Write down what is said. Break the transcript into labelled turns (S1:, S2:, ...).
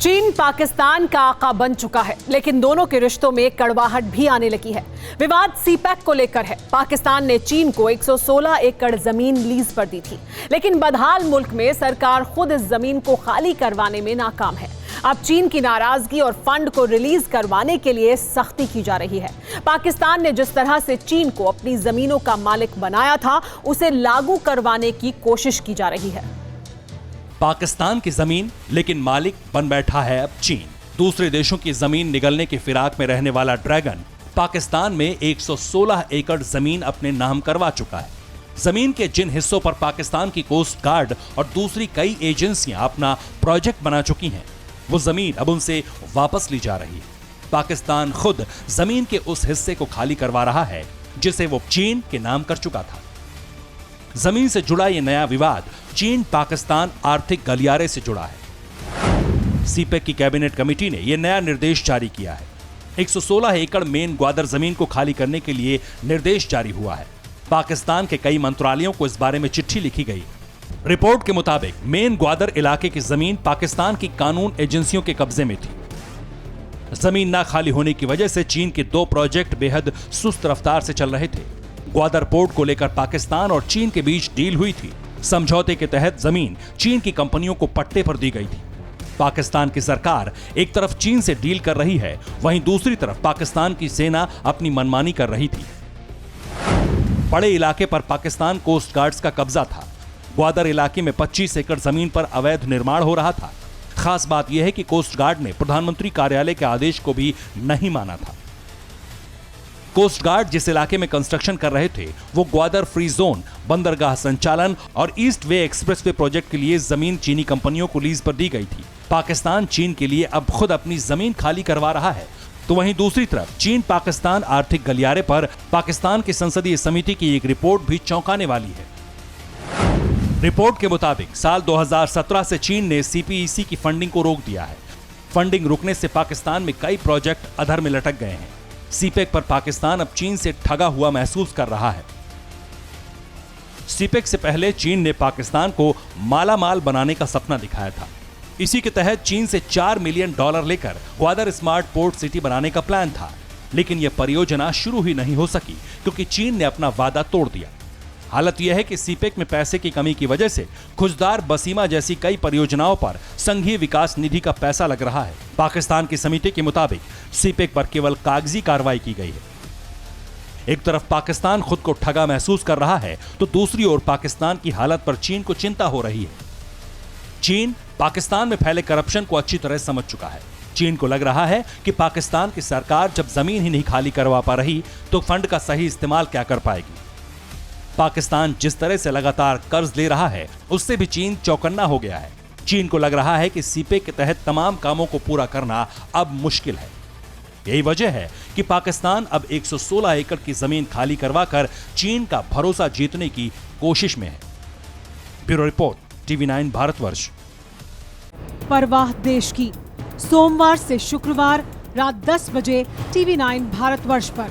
S1: चीन पाकिस्तान का आका बन चुका है, लेकिन दोनों के रिश्तों में कड़वाहट भी आने लगी है। विवाद सीपैक को लेकर है। पाकिस्तान ने चीन को 116 एकड़ जमीन लीज पर दी थी, लेकिन बदहाल मुल्क में सरकार खुद इस जमीन को खाली करवाने में नाकाम है। अब चीन की नाराजगी और फंड को रिलीज करवाने के लिए सख्ती की जा रही है। पाकिस्तान ने जिस तरह से चीन को अपनी जमीनों का मालिक बनाया था, उसे लागू करवाने की कोशिश की जा रही है।
S2: पाकिस्तान की जमीन, लेकिन मालिक बन बैठा है अब चीन। दूसरे देशों की जमीन निगलने की फिराक में रहने वाला ड्रैगन पाकिस्तान में 116 एकड़ जमीन अपने नाम करवा चुका है। जमीन के जिन हिस्सों पर पाकिस्तान की कोस्ट गार्ड और दूसरी कई एजेंसियां अपना प्रोजेक्ट बना चुकी हैं, वो जमीन अब उनसे वापस ली जा रही है। पाकिस्तान खुद जमीन के उस हिस्से को खाली करवा रहा है जिसे वो चीन के नाम कर चुका था। जमीन से जुड़ा ये नया विवाद चीन पाकिस्तान आर्थिक गलियारे से जुड़ा है। सीपेक की कैबिनेट कमेटी ने यह नया निर्देश जारी किया है। 116 एकड़ मेन ग्वादर जमीन को खाली करने के लिए निर्देश जारी हुआ है। पाकिस्तान के कई मंत्रालयों को इस बारे में चिट्ठी लिखी गई। रिपोर्ट के मुताबिक मेन ग्वादर इलाके की जमीन पाकिस्तान की कानून एजेंसियों के कब्जे में थी। जमीन ना खाली होने की वजह से चीन के 2 प्रोजेक्ट बेहद सुस्त रफ्तार से चल रहे थे। ग्वादर पोर्ट को लेकर पाकिस्तान और चीन के बीच डील हुई थी। समझौते के तहत जमीन चीन की कंपनियों को पट्टे पर दी गई थी। पाकिस्तान की सरकार एक तरफ चीन से डील कर रही है, वहीं दूसरी तरफ पाकिस्तान की सेना अपनी मनमानी कर रही थी। बड़े इलाके पर पाकिस्तान कोस्ट गार्ड्स का कब्जा था। ग्वादर इलाके में 25 एकड़ जमीन पर अवैध निर्माण हो रहा था। खास बात यह है कि कोस्ट गार्ड ने प्रधानमंत्री कार्यालय के आदेश को भी नहीं माना था। कोस्ट गार्ड जिस इलाके में कंस्ट्रक्शन कर रहे थे, वो ग्वादर फ्री जोन, बंदरगाह संचालन और ईस्ट वे एक्सप्रेसवे प्रोजेक्ट के लिए जमीन चीनी कंपनियों को लीज पर दी गई थी। पाकिस्तान चीन के लिए अब खुद अपनी जमीन खाली करवा रहा है, तो वहीं दूसरी तरफ चीन पाकिस्तान आर्थिक गलियारे पर पाकिस्तान की संसदीय समिति की एक रिपोर्ट भी चौंकाने वाली है। रिपोर्ट के मुताबिक साल 2017 से चीन ने सीपीईसी की फंडिंग को रोक दिया है। फंडिंग रुकने से पाकिस्तान में कई प्रोजेक्ट अधर में लटक गए हैं। सीपेक पर पाकिस्तान अब चीन से ठगा हुआ महसूस कर रहा है। सीपेक से पहले चीन ने पाकिस्तान को मालामाल बनाने का सपना दिखाया था। इसी के तहत चीन से $4 मिलियन लेकर ग्वादर स्मार्ट पोर्ट सिटी बनाने का प्लान था, लेकिन यह परियोजना शुरू ही नहीं हो सकी क्योंकि चीन ने अपना वादा तोड़ दिया। हालत यह है कि सीपेक में पैसे की कमी की वजह से खुजदार बसीमा जैसी कई परियोजनाओं पर संघीय विकास निधि का पैसा लग रहा है। पाकिस्तान की समिति के मुताबिक सीपेक पर केवल कागजी कार्रवाई की गई है। एक तरफ पाकिस्तान खुद को ठगा महसूस कर रहा है, तो दूसरी ओर पाकिस्तान की हालत पर चीन को चिंता हो रही है। चीन पाकिस्तान में फैले करप्शन को अच्छी तरह समझ चुका है। चीन को लग रहा है कि पाकिस्तान की सरकार जब जमीन ही नहीं खाली करवा पा रही, तो फंड का सही इस्तेमाल क्या कर पाएगी। पाकिस्तान जिस तरह से लगातार कर्ज ले रहा है, उससे भी चीन चौकन्ना हो गया है। चीन को लग रहा है कि सीपेक के तहत तमाम कामों को पूरा करना अब मुश्किल है। यही वजह है कि पाकिस्तान अब 116 एकड़ की जमीन खाली करवाकर चीन का भरोसा जीतने की कोशिश में है। Bureau report, TV9 Bharatvarsh.
S1: परवाह देश की, सोमवार से शुक्रवार रात 10 बजे TV9 भारतवर्ष पर।